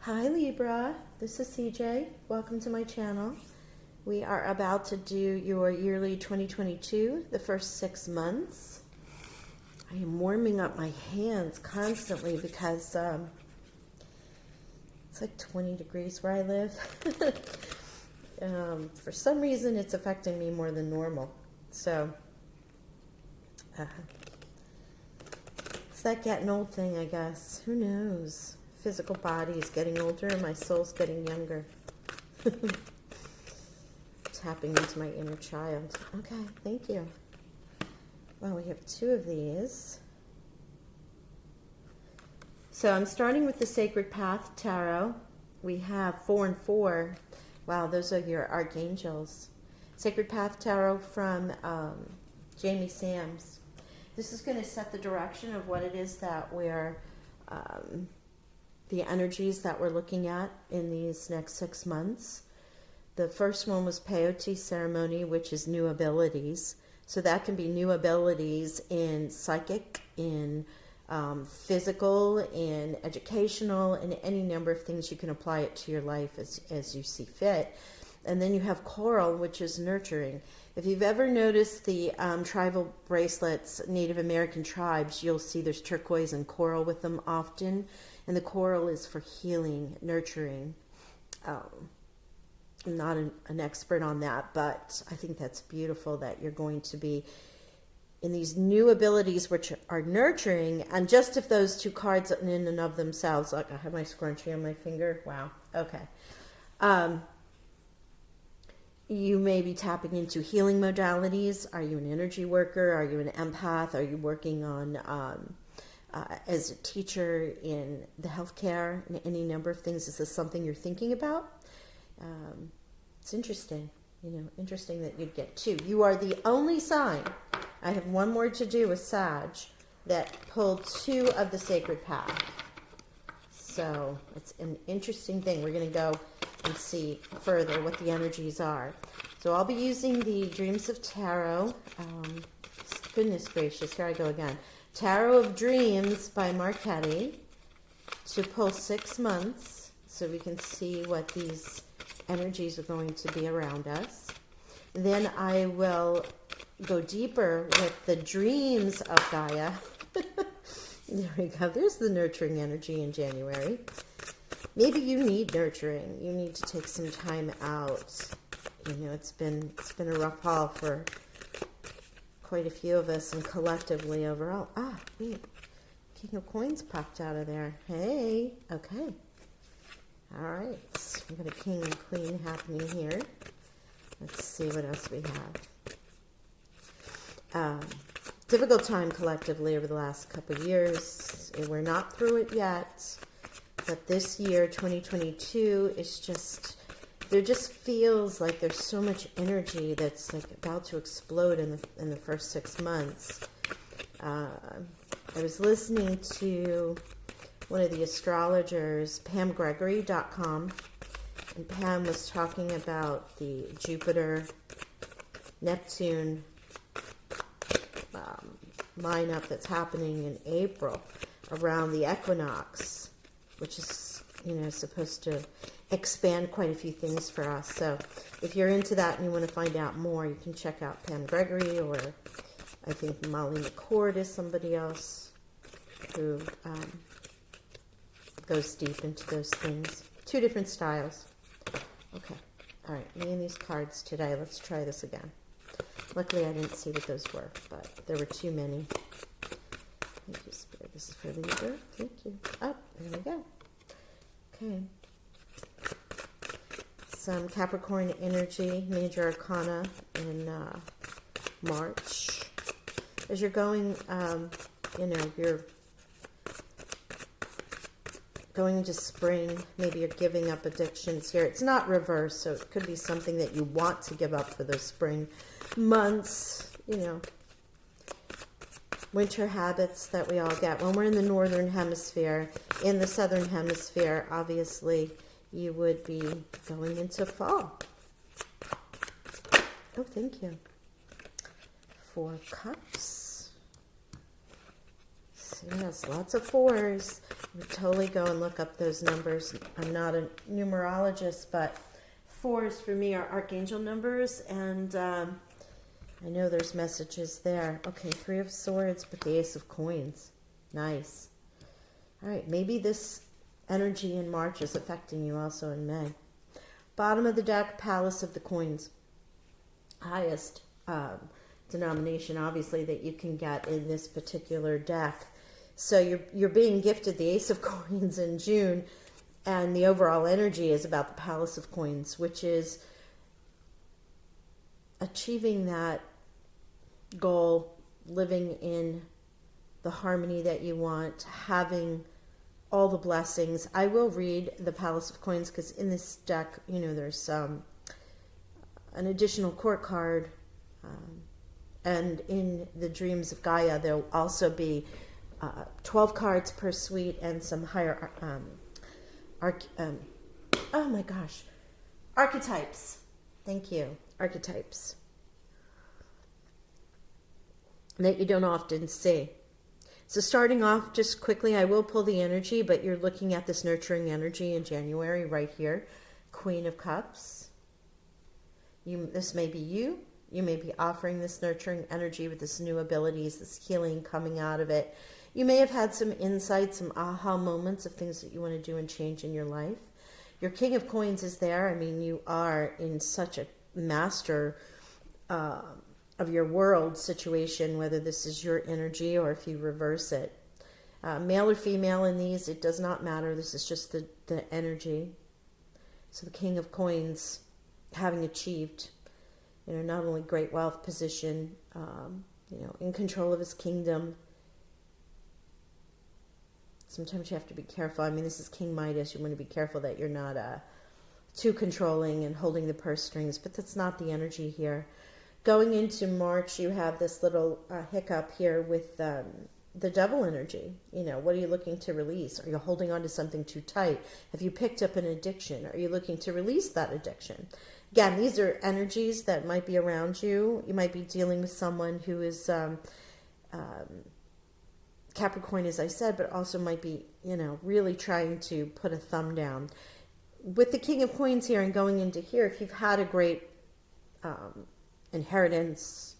Hi Libra, this is CJ. Welcome to my channel. We are about to do your yearly 2022, the first 6 months. I am warming up my hands constantly because it's like 20 degrees where I live. For some reason it's affecting me more than normal. So it's that getting old thing, I guess. Who knows? Physical body is getting older and my soul's getting younger. Tapping into my inner child. Okay, thank you. Well, we have 2 of these. So I'm starting with the Sacred Path Tarot. We have 4 and 4. Wow, those are your archangels. Sacred Path Tarot from Jamie Sams. This is going to set the direction of what it is that we're... the energies that we're looking at in these next 6 months. The first one was Peyote ceremony, which is new abilities. So that can be new abilities in psychic, in physical, in educational, and any number of things. You can apply it to your life as you see fit. And then you have coral, which is nurturing. If you've ever noticed the tribal bracelets, Native American tribes, you'll see there's turquoise and coral with them often. And the coral is for healing, nurturing. I'm not an expert on that, but I think that's beautiful that you're going to be in these new abilities which are nurturing. And just if those 2 cards in and of themselves, like I have my scrunchie on my finger. Wow. Okay. You may be tapping into healing modalities. Are you an energy worker? Are you an empath? Are you working on... as a teacher in the healthcare, in any number of things? Is this something you're thinking about? It's interesting, interesting that you'd get 2. You are the only sign, I have one more to do with Sag, that pulled 2 of the Sacred Path. So it's an interesting thing. We're going to go and see further what the energies are. So I'll be using the Dreams of Tarot. Goodness gracious, here I go again. Tarot of Dreams by Marchetti to pull 6 months so we can see what these energies are going to be around us. Then I will go deeper with the Dreams of Gaia. There we go. There's the nurturing energy in January. Maybe you need nurturing. You need to take some time out. It's been a rough haul for quite a few of us, and collectively overall. Wait, King of Coins popped out of there. Hey, okay. All right, we've got a King and Queen happening here. Let's see what else we have. Difficult time collectively over the last couple of years. We're not through it yet, but this year, 2022, is just... There just feels like there's so much energy that's like about to explode in the first 6 months. I was listening to one of the astrologers, PamGregory.com, and Pam was talking about the Jupiter, Neptune lineup that's happening in April around the equinox, which is, supposed to expand quite a few things for us. So if you're into that and you want to find out more, you can check out Pam Gregory, or I think Molly McCord is somebody else who goes deep into those things. 2 different styles. Okay. All right. Me and these cards today. Let's try this again. Luckily, I didn't see what those were, but there were too many. Thank you, Spirit. This is for Libra. Thank you. Oh, there we go. Okay. Some Capricorn energy, major arcana in March. As you're going, you're going into spring. Maybe you're giving up addictions here. It's not reverse, so it could be something that you want to give up for those spring months. Winter habits that we all get. When we're in the northern hemisphere, in the southern hemisphere, obviously, you would be going into fall. Oh, thank you. 4 cups. Yes, lots of 4s. would totally go and look up those numbers. I'm not a numerologist, but 4s for me are archangel numbers, and I know there's messages there. Okay, 3 of Swords, but the Ace of Coins. Nice. All right, maybe this energy in March is affecting you also in May. Bottom of the deck, Palace of the Coins. Highest denomination, obviously, that you can get in this particular deck. So you're being gifted the Ace of Coins in June, and the overall energy is about the Palace of Coins, which is achieving that goal, living in the harmony that you want, having all the blessings. I will read the Palace of Coins because in this deck, you know, there's an additional court card, and in the Dreams of Gaia, there'll also be 12 cards per suite and some higher, oh my gosh, archetypes. Thank you. Archetypes that you don't often see. So starting off, just quickly, I will pull the energy, but you're looking at this nurturing energy in January right here. Queen of Cups. This may be you. You may be offering this nurturing energy with this new abilities, this healing coming out of it. You may have had some insights, some aha moments of things that you want to do and change in your life. Your King of Coins is there. I mean, you are in such a master of your world situation, whether this is your energy or if you reverse it. Male or female in these, it does not matter. This is just the energy. So the King of Coins, having achieved, you know, not only great wealth position, you know, in control of his kingdom. Sometimes you have to be careful. I mean, this is King Midas. You want to be careful that you're not too controlling and holding the purse strings, but that's not the energy here. Going into March, you have this little hiccup here with the Devil energy. You know, what are you looking to release? Are you holding on to something too tight? Have you picked up an addiction? Are you looking to release that addiction? Again, these are energies that might be around you. You might be dealing with someone who is Capricorn, as I said, but also might be, you know, really trying to put a thumb down. With the King of Coins here and going into here, if you've had a great inheritance,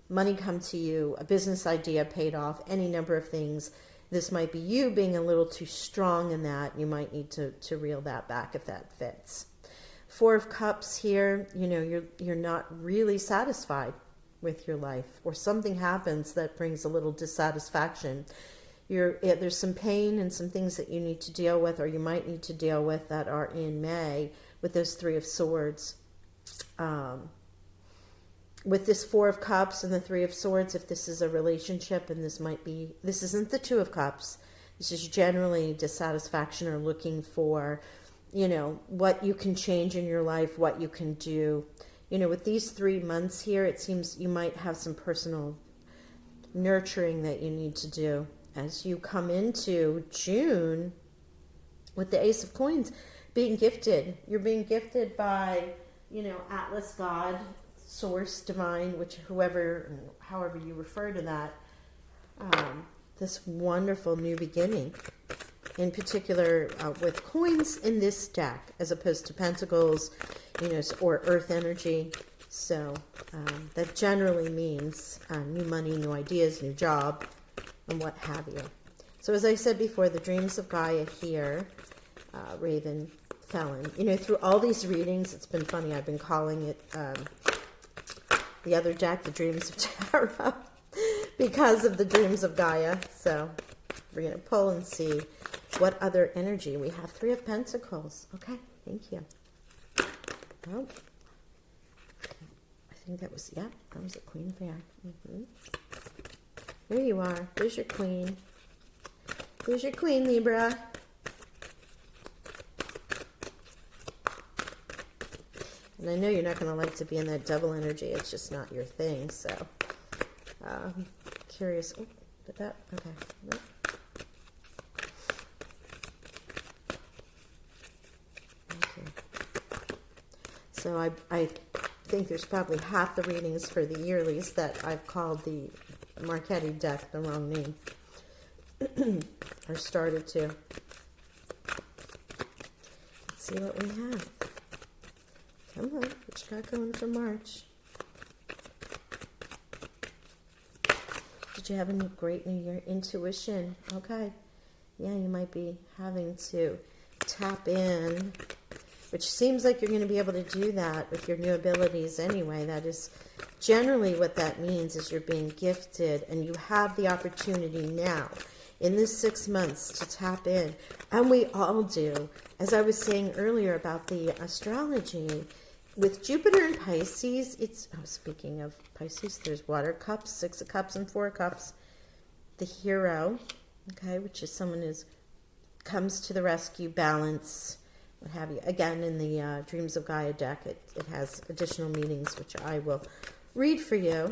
money come to you, a business idea paid off, any number of things, this might be you being a little too strong in that. You might need to reel that back if that fits. 4 of Cups here, you know, you're not really satisfied with your life, or something happens that brings a little dissatisfaction. There's some pain and some things that you need to deal with, or you might need to deal with, that are in May with those 3 of Swords. With this 4 of Cups and the 3 of Swords, if this is a relationship, and this isn't the 2 of Cups, this is generally dissatisfaction or looking for, you know, what you can change in your life, what you can do. You know, with these 3 months here, it seems you might have some personal nurturing that you need to do. As you come into June with the Ace of Coins, being gifted. You're being gifted by, you know, Atlas, God, Source, Divine, however you refer to that. This wonderful new beginning. In particular, with coins in this deck, as opposed to pentacles, you know, or earth energy. So that generally means new money, new ideas, new job, and what have you. So as I said before, the Dreams of Gaia here, Raven, Felon. You know, through all these readings, it's been funny. I've been calling it the other deck, the Dreams of Chakra, because of the Dreams of Gaia. So we're going to pull and see what other energy we have. 3 of Pentacles. Okay, thank you. Oh, I think that was a Queen of Air. There you are. There's your Queen. There's your Queen, Libra. And I know you're not going to like to be in that double energy. It's just not your thing. So, curious. Oh, did that? Okay. Nope. So I think there's probably half the readings for the yearlies that I've called the Marchetti deck the wrong name. or started to. Let's see what we have. Come on, what you got going for March? Did you have a great New Year? Intuition. Okay. Yeah, you might be having to tap in, which seems like you're going to be able to do that with your new abilities anyway. That is generally what that means, is you're being gifted and you have the opportunity now in this 6 months to tap in. And we all do. As I was saying earlier about the astrology, with Jupiter and Pisces, speaking of Pisces, there's water cups, 6 of cups and 4 of cups. The hero, okay, which is someone who comes to the rescue, balance, what have you. Again, in the Dreams of Gaia deck, it has additional meanings, which I will read for you.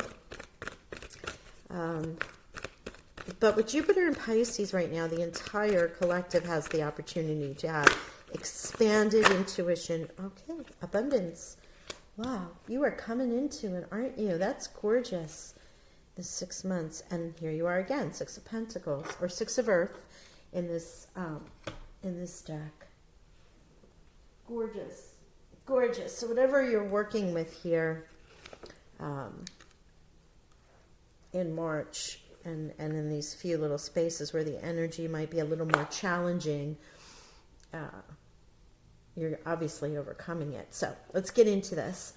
But with Jupiter and Pisces right now, the entire collective has the opportunity to have expanded intuition. Okay, abundance. Wow, you are coming into it, aren't you? That's gorgeous. The 6 months, and here you are again, 6 of Pentacles or 6 of Earth in this deck. Gorgeous, gorgeous. So whatever you're working with here in March, and in these few little spaces where the energy might be a little more challenging, you're obviously overcoming it. So let's get into this.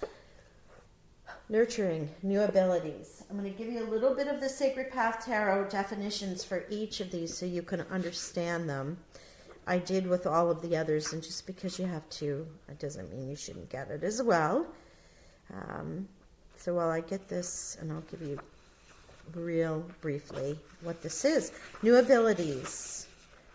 Nurturing new abilities. I'm going to give you a little bit of the Sacred Path Tarot definitions for each of these so you can understand them. I did with all of the others, and just because you have to, it doesn't mean you shouldn't get it as well. So while I get this, and I'll give you real briefly what this is. New abilities,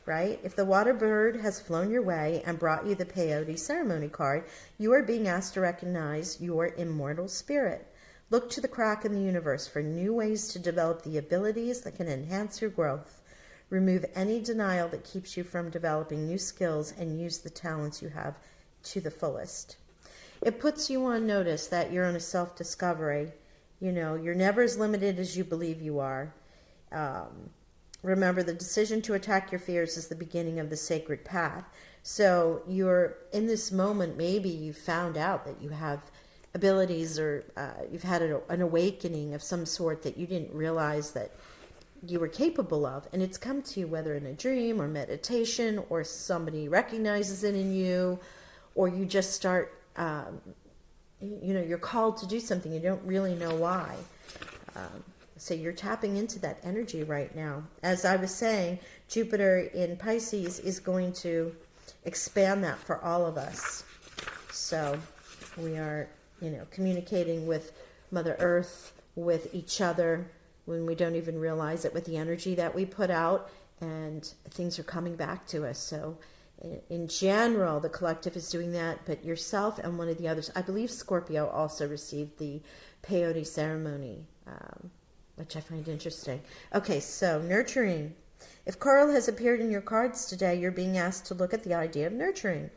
right? If the water bird has flown your way and brought you the peyote ceremony card, you are being asked to recognize your immortal spirit. Look to the crack in the universe for new ways to develop the abilities that can enhance your growth. Remove any denial that keeps you from developing new skills and use the talents you have to the fullest. It puts you on notice that you're on a self-discovery. You know, you're never as limited as you believe you are. Remember, the decision to attack your fears is the beginning of the sacred path. So you're in this moment, maybe you found out that you have abilities, or you've had an awakening of some sort that you didn't realize that you were capable of. And it's come to you, whether in a dream or meditation, or somebody recognizes it in you, or you just start... you're called to do something. You don't really know why. So you're tapping into that energy right now. As I was saying, Jupiter in Pisces is going to expand that for all of us. So we are, communicating with Mother Earth, with each other, when we don't even realize it, with the energy that we put out, and things are coming back to us. So in general, the collective is doing that, but yourself and one of the others, I believe Scorpio also received the peyote ceremony, which I find interesting. Okay, so nurturing. If Coral has appeared in your cards today, you're being asked to look at the idea of nurturing.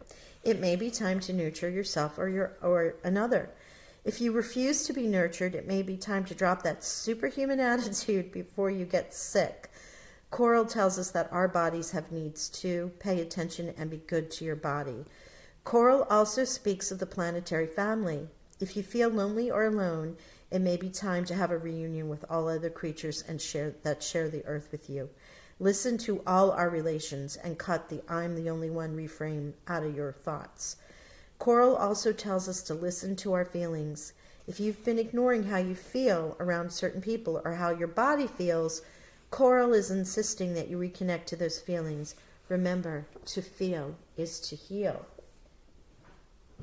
It may be time to nurture yourself or another. If you refuse to be nurtured, it may be time to drop that superhuman attitude before you get sick. Coral tells us that our bodies have needs too. Pay attention and be good to your body. Coral also speaks of the planetary family. If you feel lonely or alone, it may be time to have a reunion with all other creatures and share the earth with you. Listen to all our relations and cut the "I'm the only one" reframe out of your thoughts. Coral also tells us to listen to our feelings. If you've been ignoring how you feel around certain people or how your body feels, Coral is insisting that you reconnect to those feelings. Remember, to feel is to heal.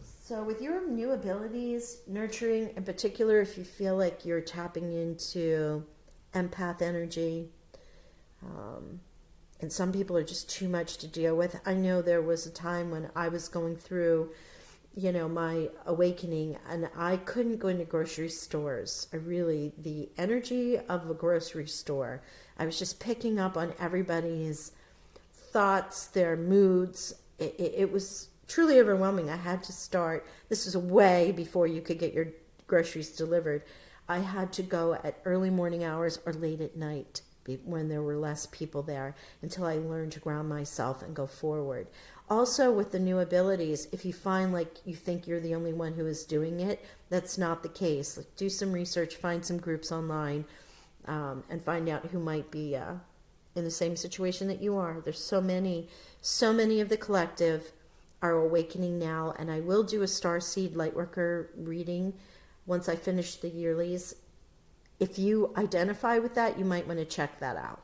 So with your new abilities, nurturing in particular, if you feel like you're tapping into empath energy, and some people are just too much to deal with. I know there was a time when I was going through, my awakening, and I couldn't go into grocery stores. The energy of a grocery store, I was just picking up on everybody's thoughts, their moods. It was truly overwhelming. I had to start, this was way before you could get your groceries delivered. I had to go at early morning hours or late at night when there were less people there, until I learned to ground myself and go forward. Also, with the new abilities, if you find like you think you're the only one who is doing it, that's not the case. Like, do some research, find some groups online, and find out who might be in the same situation that you are. There's so many of the collective are awakening now, and I will do a Starseed Lightworker reading once I finish the yearlies. If you identify with that, you might want to check that out,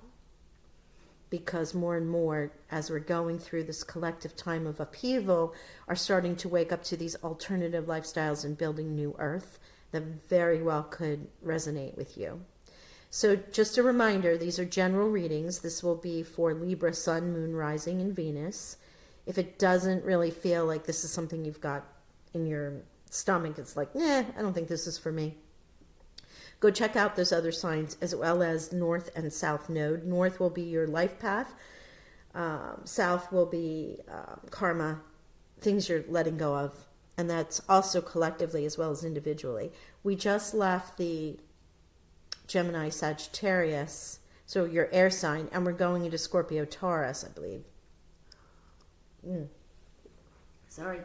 because more and more, as we're going through this collective time of upheaval, are starting to wake up to these alternative lifestyles and building new earth that very well could resonate with you. So just a reminder, these are general readings. This will be for Libra, Sun, Moon, Rising, and Venus. If it doesn't really feel like this is something you've got in your stomach, it's like, I don't think this is for me. Go check out those other signs, as well as North and South Node. North will be your life path. South will be karma, things you're letting go of. And that's also collectively as well as individually. We just left the Gemini Sagittarius, so your air sign, and we're going into Scorpio Taurus, I believe. Sorry.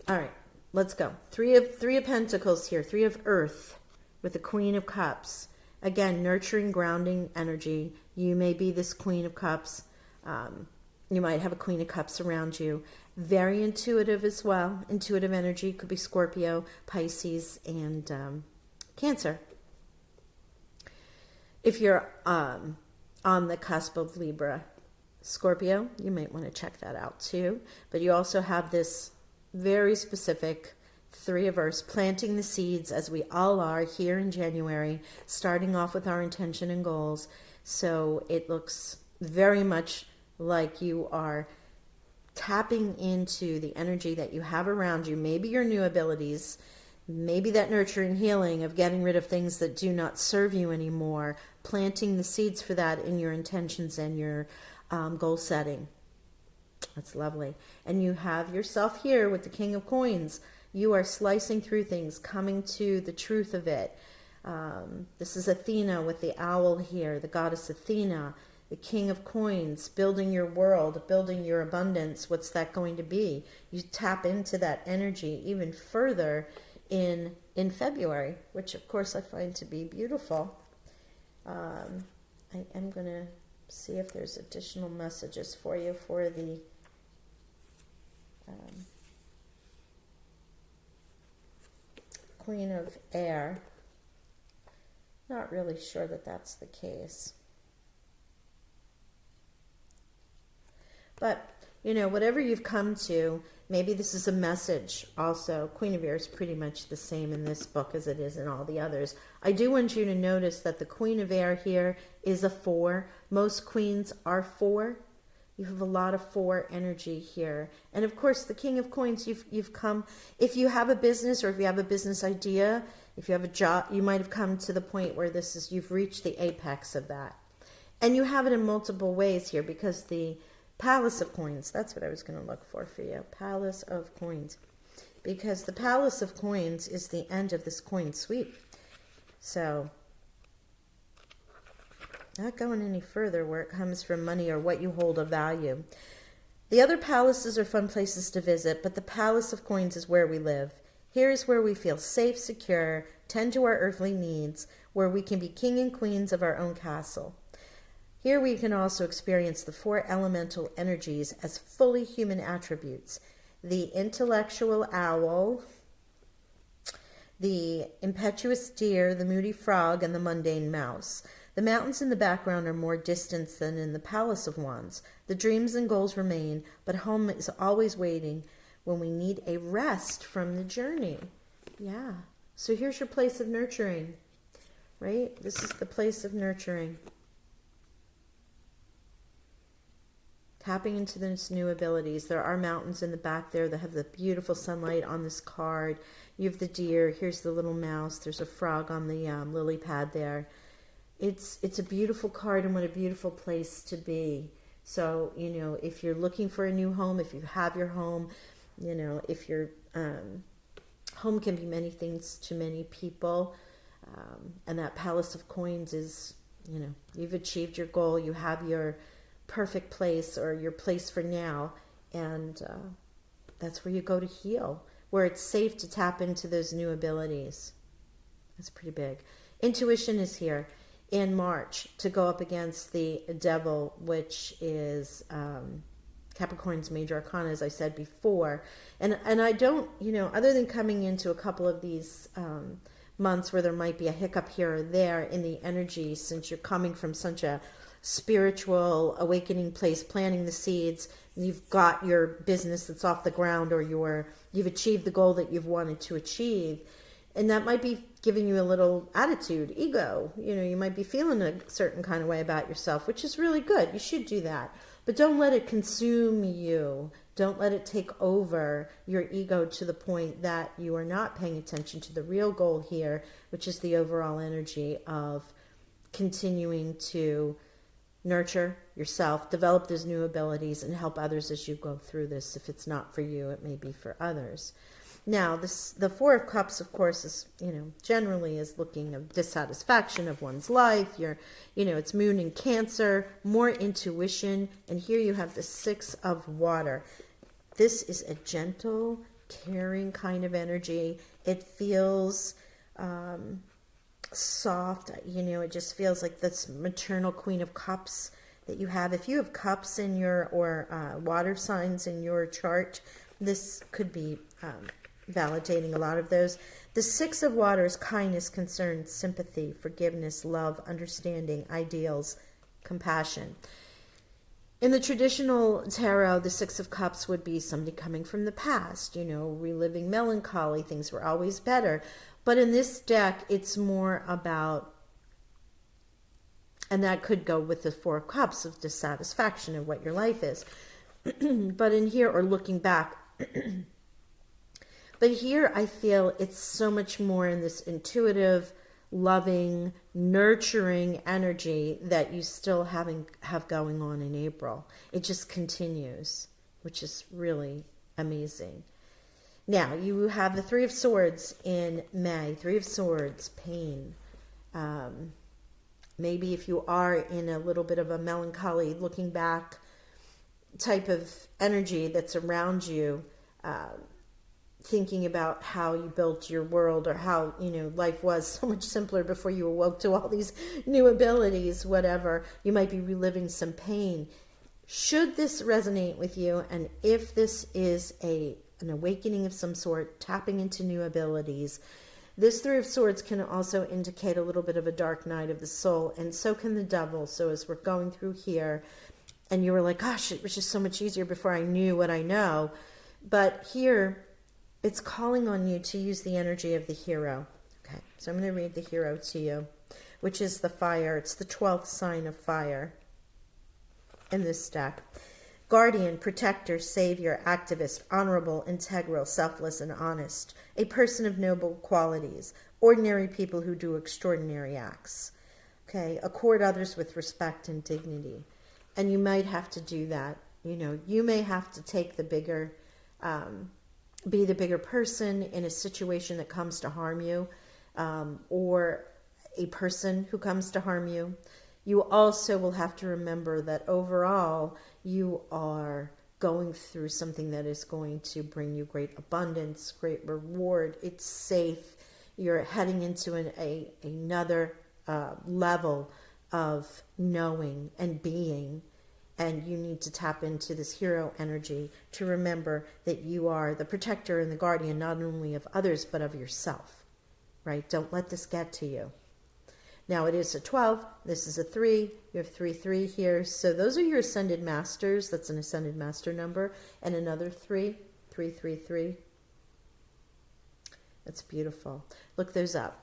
All right, let's go. Three of Pentacles here, Three of Earth with the Queen of Cups. Again, nurturing, grounding energy. You may be this Queen of Cups. You might have a Queen of Cups around you. Very intuitive as well. Intuitive energy could be Scorpio, Pisces, and Cancer. If you're on the cusp of Libra, Scorpio, you might want to check that out too. But you also have this very specific Three of Earths, planting the seeds, as we all are here in January, starting off with our intention and goals. So it looks very much like you are tapping into the energy that you have around you, maybe your new abilities, maybe that nurturing healing of getting rid of things that do not serve you anymore, planting the seeds for that in your intentions and your goal setting. That's lovely. And you have yourself here with the King of Coins. You are slicing through things, coming to the truth of it. This is Athena with the owl here, the goddess Athena, the King of Coins, building your world, building your abundance. What's that going to be? You tap into that energy even further in February, which of course I find to be beautiful. I am going to see if there's additional messages for you for the Queen of Air. Not really sure that that's the case. But, you know, whatever you've come to, maybe this is a message also. Queen of Air is pretty much the same in this book as it is in all the others. I do want you to notice that the Queen of Air here is a 4. Most queens are 4. You have a lot of 4 energy here. And of course, the King of Coins, you've come, if you have a business or if you have a business idea, if you have a job, you might have come to the point where this is, you've reached the apex of that. And you have it in multiple ways here, because the Palace of Coins, that's what I was going to look for you. Palace of Coins. Because the Palace of Coins is the end of this coin sweep. So, not going any further where it comes from money or what you hold of value. The other palaces are fun places to visit, but the Palace of Coins is where we live. Here is where we feel safe, secure, tend to our earthly needs, where we can be king and queens of our own castle. Here we can also experience the 4 elemental energies as fully human attributes. The intellectual owl, the impetuous deer, the moody frog, and the mundane mouse. The mountains in the background are more distant than in the Palace of Wands. The dreams and goals remain, but home is always waiting when we need a rest from the journey. Yeah. So here's your place of nurturing, right? This is the place of nurturing. Tapping into those new abilities. There are mountains in the back there that have the beautiful sunlight on this card. You have the deer. Here's the little mouse. There's a frog on the lily pad there. It's a beautiful card, and what a beautiful place to be. So, you know, if you're looking for a new home, if you have your home, you know, if your home can be many things to many people, and that Palace of Coins is You know, you've achieved your goal. You have your perfect place or your place for now. And that's where you go to heal, where it's safe to tap into those new abilities. That's pretty big. Intuition is here in March to go up against the devil, which is Capricorn's major arcana, as I said before. And I don't, you know, other than coming into a couple of these months where there might be a hiccup here or there in the energy, since you're coming from such a spiritual awakening place, planting the seeds, and you've got your business that's off the ground, or you've achieved the goal that you've wanted to achieve. And that might be giving you a little attitude, ego. You know, you might be feeling a certain kind of way about yourself, which is really good. You should do that. But don't let it consume you. Don't let it take over your ego to the point that you are not paying attention to the real goal here, which is the overall energy of continuing to nurture yourself, develop those new abilities, and help others as you go through this. If it's not for you, it may be for others. Now, the Four of Cups, of course, is, you know, generally is looking at dissatisfaction of one's life. It's Moon in Cancer, more intuition. And here you have the Six of Water. This is a gentle, caring kind of energy. It feels soft. You know, it just feels like this maternal Queen of Cups that you have. If you have cups in your, or water signs in your chart, this could be validating a lot of those. The Six of Water is kindness, concern, sympathy, forgiveness, love, understanding, ideals, compassion. In the traditional tarot, the Six of Cups would be somebody coming from the past, you know, reliving melancholy, things were always better. But in this deck, it's more about, and that could go with the Four of Cups of dissatisfaction of what your life is. But in here, or looking back, but here I feel it's so much more in this intuitive, loving, nurturing energy that you still have going on in April. It just continues, which is really amazing. Now, you have the Three of Swords in May. Three of Swords, pain. Maybe if you are in a little bit of a melancholy, looking back type of energy that's around you, thinking about how you built your world, or how, you know, life was so much simpler before you awoke to all these new abilities, whatever. You might be reliving some pain. Should this resonate with you, and if this is an awakening of some sort, tapping into new abilities, this Three of Swords can also indicate a little bit of a dark night of the soul, and so can the devil. So as we're going through here, and you were like, gosh, it was just so much easier before I knew what I know. But here, it's calling on you to use the energy of the hero. Okay, so I'm going to read the hero to you, which is the fire. It's the 12th sign of fire in this deck. Guardian, protector, savior, activist, honorable, integral, selfless, and honest. A person of noble qualities. Ordinary people who do extraordinary acts. Okay, accord others with respect and dignity. And you might have to do that. You know, you may have to take the bigger, be the bigger person in a situation that comes to harm you, or a person who comes to harm you. You also will have to remember that overall you are going through something that is going to bring you great abundance, great reward. It's safe. You're heading into another level of knowing and being. And you need to tap into this hero energy to remember that you are the protector and the guardian, not only of others, but of yourself, right? Don't let this get to you. Now, it is a 12. This is a 3. You have 3, 3 here. So those are your ascended masters. That's an ascended master number. And another 3, 3, 3, 3. That's beautiful. Look those up.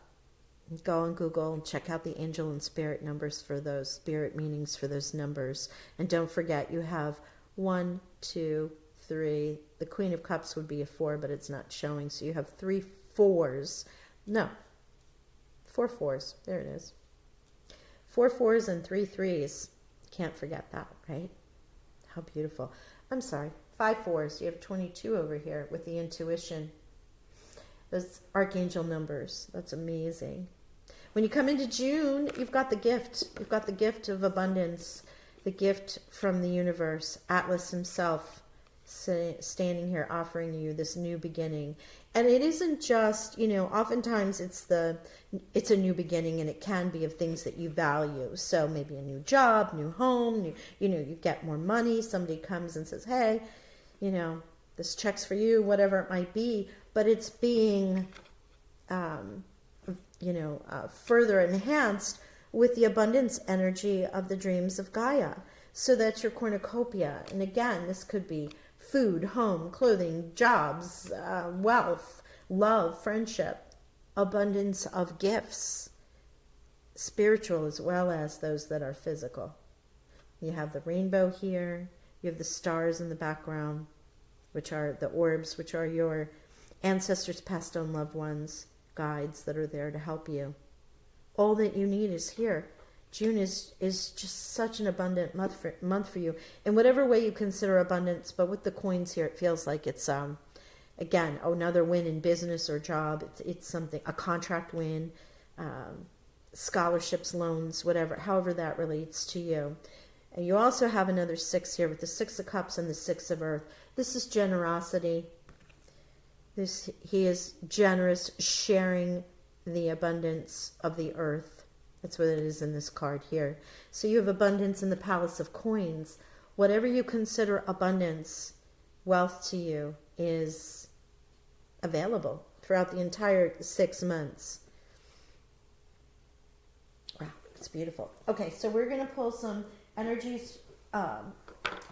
Go on Google and check out the angel and spirit numbers for those, spirit meanings for those numbers. And don't forget, you have 1, 2, 3. The Queen of Cups would be a 4, but it's not showing. So you have 3 4s. No, 4 4s. There it is. 4 4s and 3 3s. Can't forget that, right? How beautiful. I'm sorry, 5 4s. You have 22 over here with the intuition. Those archangel numbers. That's amazing. When you come into June, you've got the gift. You've got the gift of abundance, the gift from the universe, Atlas himself, standing here offering you this new beginning. And it isn't just, oftentimes it's a new beginning, and it can be of things that you value. So maybe a new job, new home, you get more money. Somebody comes and says, hey, this check's for you, whatever it might be. But it's being, further enhanced with the abundance energy of the dreams of Gaia. So that's your cornucopia. And again, this could be food, home, clothing, jobs, wealth, love, friendship, abundance of gifts, spiritual as well as those that are physical. You have the rainbow here. You have the stars in the background, which are the orbs, which are your ancestors, past on loved ones, guides that are there to help you. All that you need is here. June is just such an abundant month for you in whatever way you consider abundance. But with the coins here, it feels like it's again another win in business or job. It's something, a contract win, scholarships, loans, whatever, however that relates to you. And you also have another 6 here with the 6 of Cups and the 6 of Earth. This is generosity. He is generous, sharing the abundance of the earth. That's what it is in this card here. So you have abundance in the Palace of Coins. Whatever you consider abundance, wealth to you, is available throughout the entire 6 months. Wow, it's beautiful. Okay, so we're going to pull some energies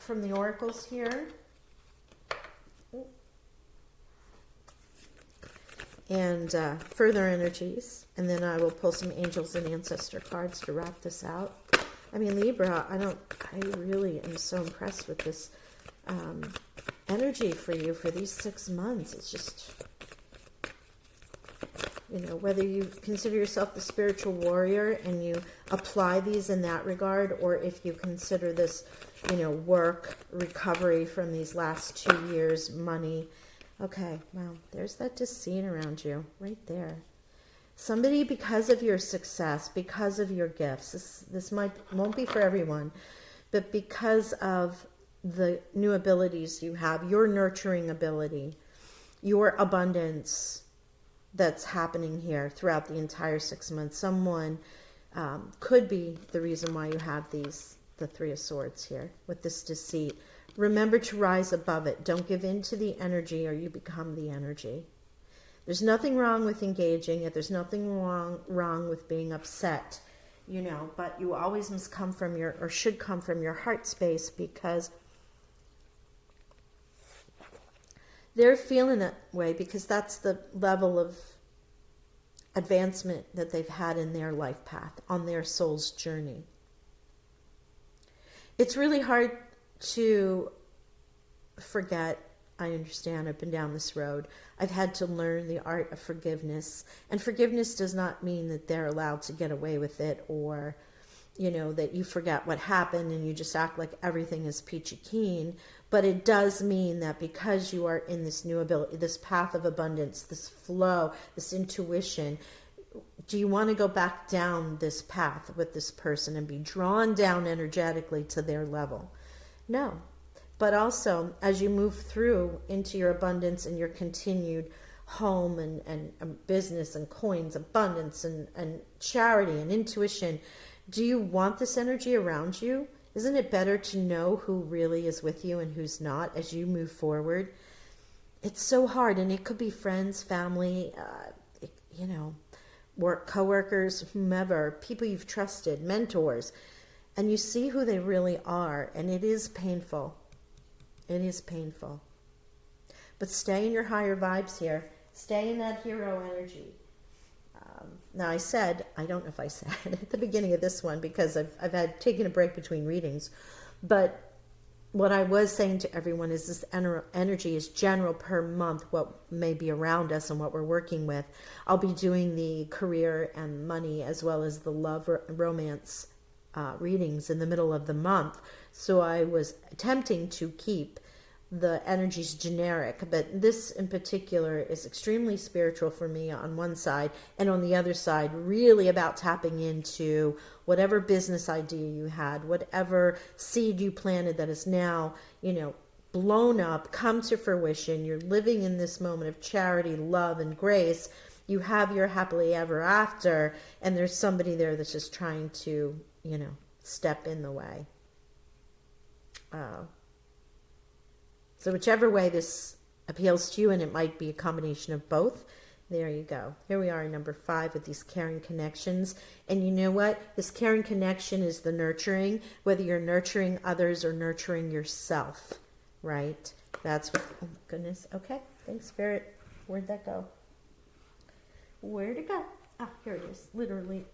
from the oracles here. And further energies, and then I will pull some angels and ancestor cards to wrap this out. I mean, Libra, I really am so impressed with this energy for you for these 6 months. It's just, whether you consider yourself the spiritual warrior and you apply these in that regard, or if you consider this, work, recovery from these last 2 years, money. Okay, well, there's that deceit around you right there. Somebody, because of your success, because of your gifts, this won't be for everyone, but because of the new abilities you have, your nurturing ability, your abundance that's happening here throughout the entire 6 months, someone could be the reason why you have the 3 of Swords here with this deceit. Remember to rise above it. Don't give in to the energy or you become the energy. There's nothing wrong with engaging it. There's nothing wrong with being upset, but you always must come from should come from your heart space, because they're feeling that way because that's the level of advancement that they've had in their life path, on their soul's journey. It's really hard to forget. I understand. I've been down this road. I've had to learn the art of forgiveness. And forgiveness does not mean that they're allowed to get away with it, or, that you forget what happened and you just act like everything is peachy keen. But it does mean that because you are in this new ability, this path of abundance, this flow, this intuition, do you want to go back down this path with this person and be drawn down energetically to their level? No. But also, as you move through into your abundance and your continued home and business and coins, abundance and charity and intuition, do you want this energy around you? Isn't it better to know who really is with you and who's not as you move forward? It's so hard, and it could be friends, family, work, coworkers, whomever, people you've trusted, mentors, and you see who they really are, and it is painful. It is painful. But stay in your higher vibes here. Stay in that hero energy. Now I don't know if I said at the beginning of this one, because I've had taken a break between readings, but what I was saying to everyone is this energy is general per month, what may be around us and what we're working with. I'll be doing the career and money as well as the love romance readings in the middle of the month. So I was attempting to keep the energy's generic, but this in particular is extremely spiritual for me on one side, and on the other side, really about tapping into whatever business idea you had, whatever seed you planted that is now, blown up, come to fruition. You're living in this moment of charity, love, and grace. You have your happily ever after, and there's somebody there that's just trying to, step in the way. So whichever way this appeals to you, and it might be a combination of both, there you go. Here we are in number 5 with these caring connections. And you know what? This caring connection is the nurturing, whether you're nurturing others or nurturing yourself, right? That's what, oh goodness. Okay, thanks, Spirit. Where'd that go? Where'd it go? Ah, here it is, literally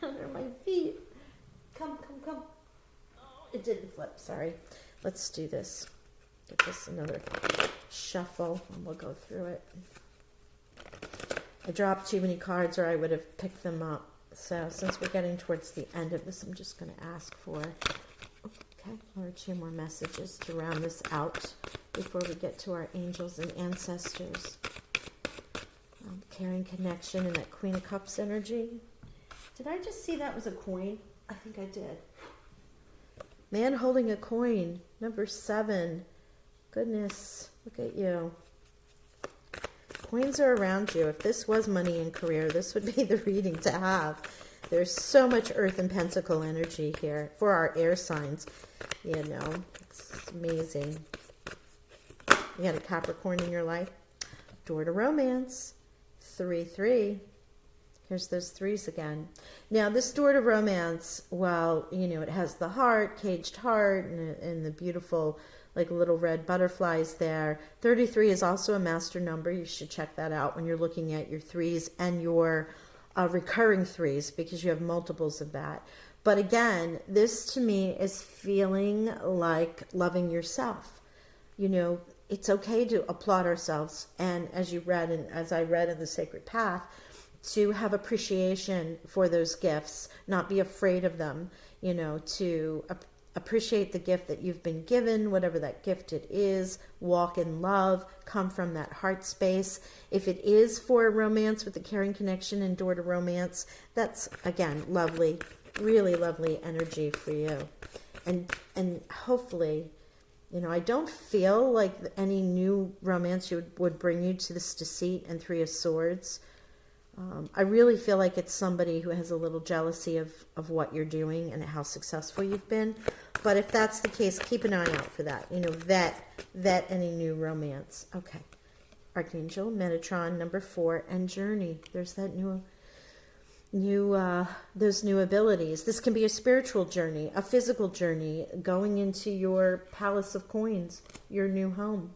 under my feet. Come. Oh, it didn't flip, sorry. Let's do this. Give this another shuffle and we'll go through it. I dropped too many cards or I would have picked them up. So since we're getting towards the end of this, I'm just going to ask for, okay, 1 or 2 more messages to round this out before we get to our angels and ancestors. Caring connection and that Queen of Cups energy. Did I just see that was a coin? I think I did. Man holding a coin, number 7. Goodness, look at you. Coins are around you. If this was money and career, this would be the reading to have. There's so much Earth and Pentacle energy here for our air signs. It's amazing. You got a Capricorn in your life. Door to romance. 3-3. Here's those 3s again. Now, this door to romance, well, it has the heart, caged heart, and the beautiful, like, little red butterflies there. 33 is also a master number. You should check that out when you're looking at your 3s and your recurring 3s, because you have multiples of that. But again, this to me is feeling like loving yourself. It's okay to applaud ourselves. And as you read, and as I read in the Sacred Path, to have appreciation for those gifts, not be afraid of them, to appreciate the gift that you've been given, whatever that gift it is, walk in love, come from that heart space. If it is for romance with the caring connection and door to romance, that's, again, lovely, really lovely energy for you. And hopefully, I don't feel like any new romance would bring you to this deceit and 3 of Swords. I really feel like it's somebody who has a little jealousy of what you're doing and how successful you've been. But if that's the case, keep an eye out for that. Vet any new romance. Okay. Archangel, Metatron, number 4, and Journey. There's that those new abilities. This can be a spiritual journey, a physical journey, going into your palace of coins, your new home.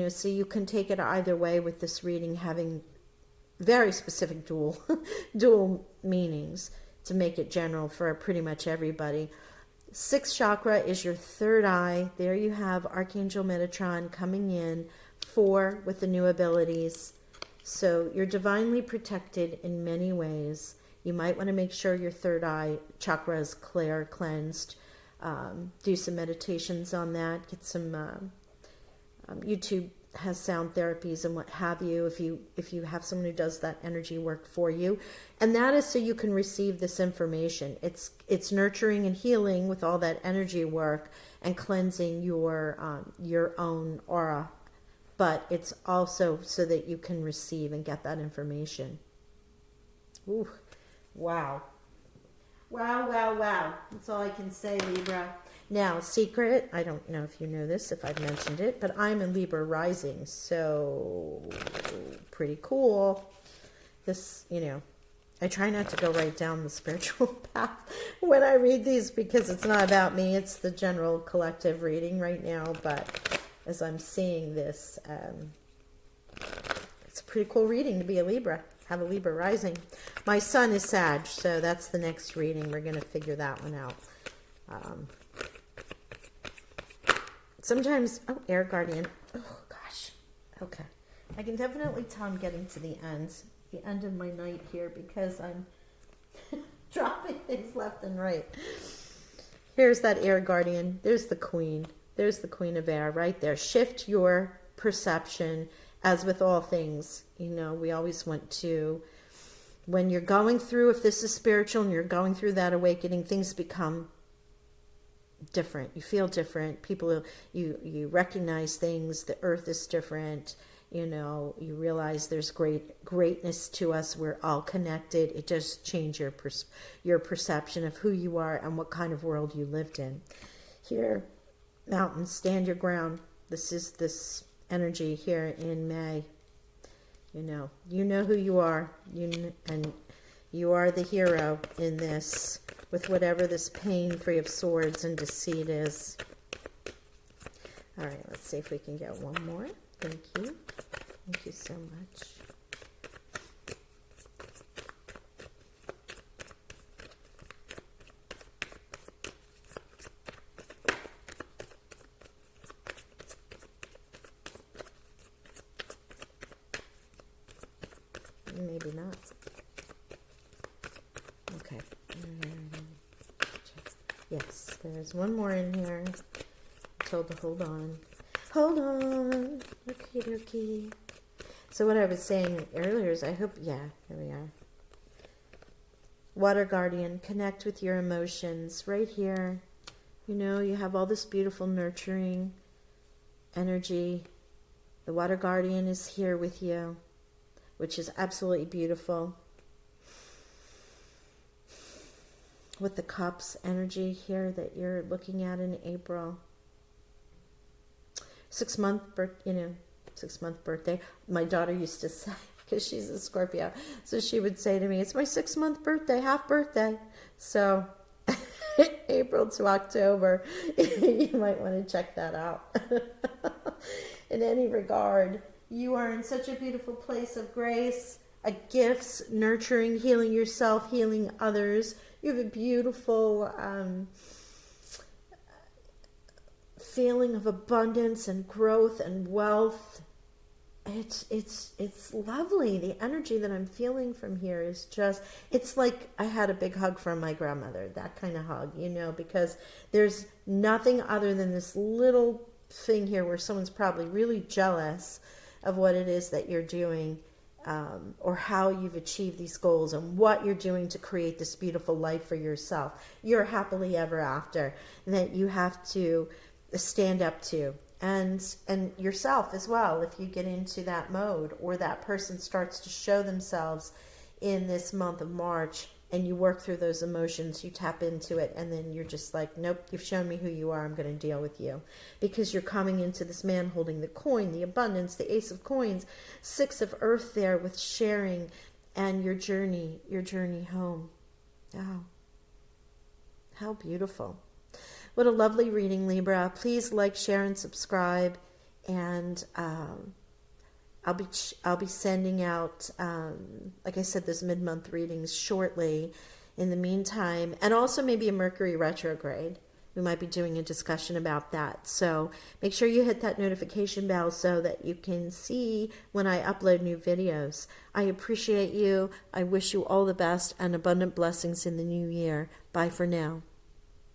So you can take it either way with this reading, having very specific dual meanings to make it general for pretty much everybody. 6th chakra is your 3rd eye. There you have Archangel Metatron coming in. 4 with the new abilities. So you're divinely protected in many ways. You might want to make sure your 3rd eye chakra is clear, cleansed. Do some meditations on that. Get some YouTube has sound therapies and what have you, if you have someone who does that energy work for you. And that is so you can receive this information. It's nurturing and healing with all that energy work and cleansing your own aura. But it's also so that you can receive and get that information. Ooh, wow. Wow. That's all I can say, Libra. Now, secret, I don't know if you know this, if I've mentioned it, but I'm in Libra rising, so pretty cool. This, I try not to go right down the spiritual path when I read these because it's not about me, it's the general collective reading right now, but as I'm seeing this, it's a pretty cool reading to be a Libra, have a Libra rising. My sun is Sag, so that's the next reading. We're going to figure that one out. Sometimes, Air Guardian. Oh, gosh. Okay. I can definitely tell I'm getting to the end of my night here because I'm dropping things left and right. Here's that Air Guardian. There's the Queen. There's the Queen of Air right there. Shift your perception, as with all things. You know, we always want to, when you're going through, if this is spiritual and you're going through that awakening, things become different. You feel different. People, you recognize things. The earth is different. You know, you realize there's greatness to us. We're all connected. It does change your perception of who you are and what kind of world you lived in. Here, mountains, stand your ground. This is this energy here in May. You know who you are. And you are the hero in this, with whatever this pain, Three of Swords, and deceit is. All right, let's see if we can get one more. Thank you. Thank you so much. Maybe not. Okay. Yes, there's one more in here. I'm told to hold on. Hold on. Okay, dokie. So what I was saying earlier is I hope, yeah, here we are. Water Guardian, connect with your emotions right here. You know, you have all this beautiful nurturing energy. The Water Guardian is here with you, which is absolutely beautiful. With the Cups energy here that you're looking at in April. 6 month birthday. My daughter used to say, because she's a Scorpio, so she would say to me, it's my 6 month birthday, half birthday. So April to October, you might want to check that out. In any regard, you are in such a beautiful place of grace, gifts, nurturing, healing yourself, healing others. You have a beautiful feeling of abundance and growth and wealth. It's lovely. The energy that I'm feeling from here is just, it's like I had a big hug from my grandmother, that kind of hug, you know, because there's nothing other than this little thing here where someone's probably really jealous of what it is that you're doing, or how you've achieved these goals and what you're doing to create this beautiful life for yourself. You're happily ever after, and that you have to stand up to, and yourself as well. If you get into that mode, or that person starts to show themselves in this month of March, and you work through those emotions, you tap into it, and then you're just like, nope, you've shown me who you are, I'm going to deal with you. Because you're coming into this man holding the coin, the abundance, the Ace of Coins, 6 of Earth there with sharing, and your journey home. Oh, how beautiful. What a lovely reading, Libra. Please like, share, and subscribe, and I'll be sending out, like I said, this mid-month readings shortly in the meantime, and also maybe a Mercury retrograde. We might be doing a discussion about that. So make sure you hit that notification bell so that you can see when I upload new videos. I appreciate you. I wish you all the best and abundant blessings in the new year. Bye for now.